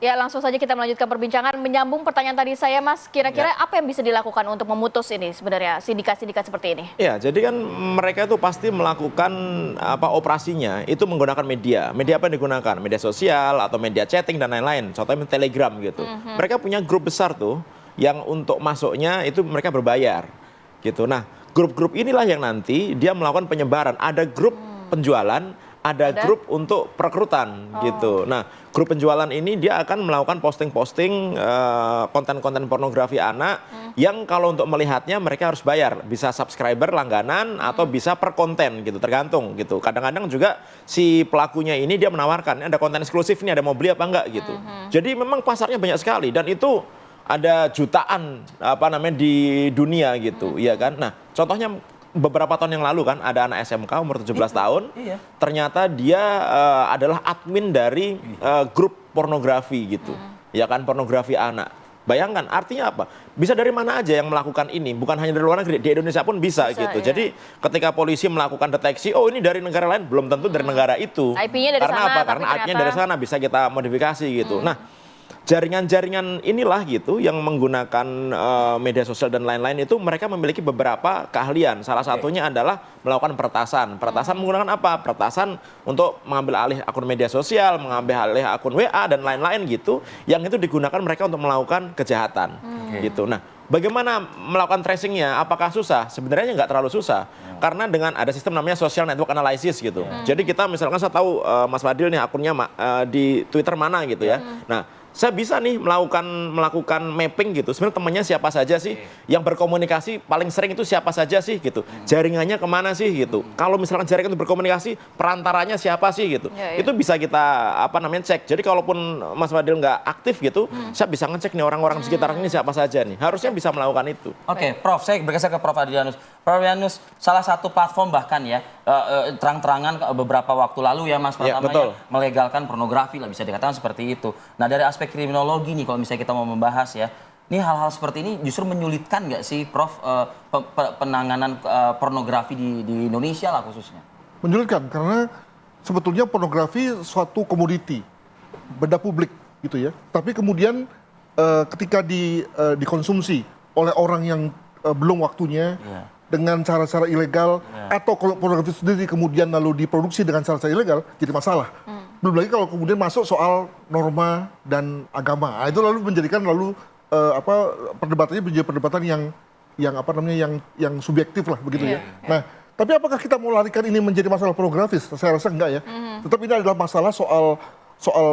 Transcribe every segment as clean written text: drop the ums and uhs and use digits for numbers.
Ya, langsung saja kita melanjutkan perbincangan. Menyambung pertanyaan tadi saya, Mas, kira-kira apa yang bisa dilakukan untuk memutus ini sebenarnya sindikat-sindikat seperti ini? Ya, jadi kan mereka itu pasti melakukan operasinya itu menggunakan media. Media apa yang digunakan? Media sosial atau media chatting dan lain-lain. Contohnya Telegram gitu. Mereka punya grup besar tuh yang untuk masuknya itu mereka berbayar gitu. Nah, grup-grup inilah yang nanti dia melakukan penyebaran. Ada grup penjualan, ada grup untuk perekrutan gitu. Nah, grup penjualan ini dia akan melakukan posting-posting konten-konten pornografi anak yang kalau untuk melihatnya mereka harus bayar. Bisa subscriber langganan atau bisa per konten gitu, tergantung gitu. Kadang-kadang juga si pelakunya ini dia menawarkan, ada konten eksklusif nih, ada mau beli apa enggak gitu. Jadi memang pasarnya banyak sekali dan itu ada jutaan di dunia gitu, ya kan. Nah, contohnya beberapa tahun yang lalu kan ada anak SMK umur 17 tahun, ternyata dia adalah admin dari grup pornografi gitu, ya kan, pornografi anak. Bayangkan artinya apa? Bisa dari mana aja yang melakukan ini, bukan hanya dari luar negeri, di Indonesia pun bisa gitu. Ya. Jadi ketika polisi melakukan deteksi, oh ini dari negara lain, belum tentu dari negara itu. IP-nya dari Karena sana, apa? tapi Karena IP-nya ternyata dari sana bisa kita modifikasi gitu. Nah, jaringan-jaringan inilah gitu yang menggunakan media sosial dan lain-lain itu mereka memiliki beberapa keahlian. Salah satunya adalah melakukan peretasan. Peretasan menggunakan apa? Peretasan untuk mengambil alih akun media sosial, mengambil alih akun WA dan lain-lain gitu. Yang itu digunakan mereka untuk melakukan kejahatan gitu. Nah, bagaimana melakukan tracingnya? Apakah susah? Sebenarnya nggak terlalu susah. Karena dengan ada sistem namanya social network analysis gitu. Jadi kita misalkan saya tahu Mas Fadil nih akunnya di Twitter mana gitu ya. Nah, saya bisa nih melakukan mapping gitu. Sebenarnya temannya siapa saja sih? Yang berkomunikasi paling sering itu siapa saja sih gitu. Jaringannya kemana sih gitu. Kalau misalkan jaringan itu berkomunikasi, perantaranya siapa sih gitu. Itu bisa kita cek. Jadi kalaupun Mas Fadil nggak aktif gitu, saya bisa ngecek nih orang-orang di sekitar ini siapa saja nih. Harusnya bisa melakukan itu. Oke, Prof, saya bergeser ke Prof Adrianus. Prof Adrianus, salah satu platform bahkan ya terang-terangan beberapa waktu lalu ya Mas pertamanya melegalkan pornografi lah, bisa dikatakan seperti itu. Nah, dari aspek kriminologi nih kalau misalnya kita mau membahas ya, ini hal-hal seperti ini justru menyulitkan nggak sih Prof penanganan pornografi di Indonesia lah khususnya? Menyulitkan karena sebetulnya pornografi suatu komoditi, benda publik gitu ya. Tapi kemudian ketika dikonsumsi oleh orang yang belum waktunya dengan cara-cara ilegal atau kalau pornografi sendiri kemudian lalu diproduksi dengan cara-cara ilegal jadi masalah. Belum lagi kalau kemudian masuk soal norma dan agama. Nah, itu lalu menjadikan perdebatannya menjadi perdebatan yang subjektif lah begitu ya. Nah, tapi apakah kita mau larikan ini menjadi masalah pornografis? Saya rasa enggak ya. Tetap ini adalah masalah soal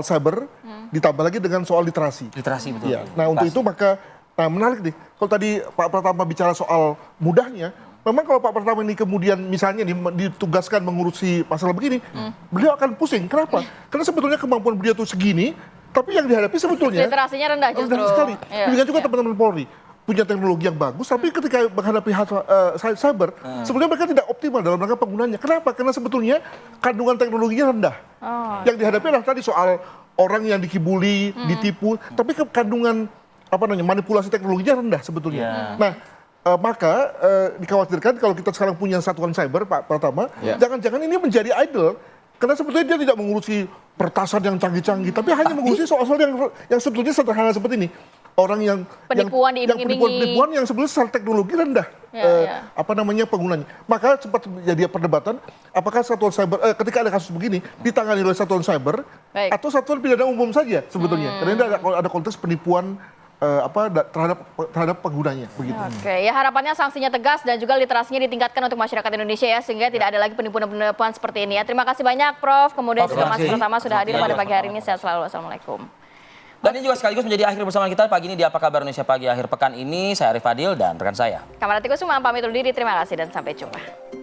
cyber ditambah lagi dengan soal literasi. Literasi betul. Ya. Nah, untuk itu maka menarik nih. Kalau tadi Pak Pratama bicara soal mudahnya, memang kalau Pak Pratama ini kemudian misalnya ditugaskan mengurusi masalah begini, beliau akan pusing. Kenapa? Karena sebetulnya kemampuan beliau tuh segini, tapi yang dihadapi sebetulnya literasinya rendah justru. Rendah sekali. Demikian juga teman-teman Polri punya teknologi yang bagus, tapi ketika menghadapi cyber, sebetulnya mereka tidak optimal dalam rangka penggunanya. Kenapa? Karena sebetulnya kandungan teknologinya rendah. Yang dihadapi adalah tadi soal orang yang dikibuli, ditipu, tapi kandungan manipulasi teknologinya rendah sebetulnya. Nah, maka dikhawatirkan kalau kita sekarang punya satuan cyber, Pak Pratama, jangan-jangan ini menjadi idle. Karena sebetulnya dia tidak mengurusi pertasan yang canggih-canggih, tapi hanya mengurusi soal-soal yang sebetulnya sederhana seperti ini. Orang yang penipuan yang sebetulnya secara teknologi rendah penggunanya. Maka sempat jadi perdebatan apakah satuan cyber ketika ada kasus begini ditangani oleh satuan cyber atau satuan pidana umum saja sebetulnya. Karena ini ada konteks penipuan terhadap penggunanya begitu. Oke, ya harapannya sanksinya tegas dan juga literasinya ditingkatkan untuk masyarakat Indonesia ya sehingga tidak ada lagi penipuan-penipuan seperti ini ya. Terima kasih banyak Prof. Kemudian juga Mas Pratama sudah hadir pada pagi hari ini. Sehat selalu. Assalamualaikum. Dan ini juga sekaligus menjadi akhir bersama kita pagi ini di Apa Kabar Indonesia Pagi akhir pekan ini. Saya Arif Fadil dan rekan saya Kamaratikusuma pamit undur diri. Terima kasih dan sampai jumpa.